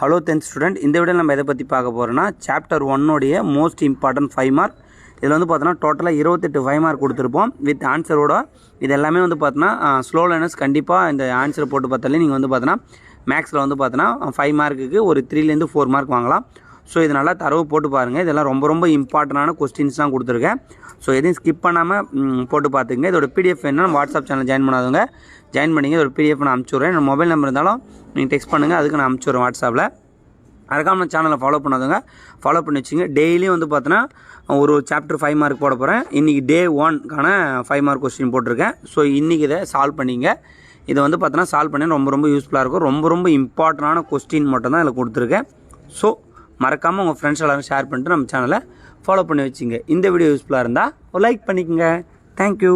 Hello 10th student, இந்த video நம்ம எதை பற்றி பார்க்க போகிறோன்னா சாப்டர் 1 மோஸ்ட் இம்பார்ட்டன்ட் 5 மார்க். இதில் வந்து பார்த்தோன்னா டோட்டலாக 28 5 மார்க் கொடுத்துருப்போம் வித் ஆன்சரோட. இது எல்லாமே வந்து பார்த்தோன்னா ஸ்லோ லேர்னர்ஸ் கண்டிப்பாக இந்த ஆன்சரை போட்டு பார்த்தாலே நீங்கள் வந்து பார்த்தோன்னா மேக்ஸில் வந்து பார்த்தோன்னா 5 மார்க்குக்கு ஒரு 3லேருந்து 4 மார்க் வாங்கலாம். ஸோ இது நல்லா தரவு போட்டு பாருங்கள். இதெல்லாம் ரொம்ப ரொம்ப இம்பார்ட்டண்டான கொஸ்டின்ஸ் தான் கொடுத்துருக்கேன். ஸோ எதையும் ஸ்கிப் பண்ணாமல் போட்டு பார்த்துங்க. இதோட பிடிஎஃப் என்ன வாட்ஸ்அப் சேனல் ஜாயின் பண்ணாதவங்க ஜாயின் பண்ணிங்க. இதோட பிடிஎஃப் நான் அனுப்பிச்சுட்றேன். என்னோட மொபைல் நம்பர் இருந்தாலும் நீங்கள் டெக்ஸ்ட் பண்ணுங்கள், அதுக்கு நான் அனுப்பிச்சுட்றேன் வாட்ஸ்அப்பில். அதுக்காக சேனலை ஃபாலோ பண்ணாதவங்க ஃபாலோ பண்ணி வச்சுங்க. டெய்லியும் வந்து பார்த்தோன்னா ஒரு சாப்டர் 5 மார்க் போட போகிறேன். இன்றைக்கி டே 1க்கான 5 மார்க் கொஸ்டின் போட்டிருக்கேன். ஸோ இன்றைக்கி இதை சால்வ் பண்ணிங்க. இதை வந்து பார்த்தோன்னா சால்வ் பண்ணி ரொம்ப ரொம்ப யூஸ்ஃபுல்லாக இருக்கும். ரொம்ப ரொம்ப இம்பார்ட்டண்டான கொஸ்டின் மட்டும் தான் இதில் கொடுத்துருக்கேன். ஸோ மறக்காமல் உங்கள் ஃப்ரெண்ட்ஸ் எல்லாரும் ஷேர் பண்ணிட்டு நம்ம சேனலை ஃபாலோ பண்ணி வச்சுங்க. இந்த வீடியோ யூஸ்ஃபுல்லாக இருந்தால் ஒரு லைக் பண்ணிக்கோங்க. தேங்க்யூ.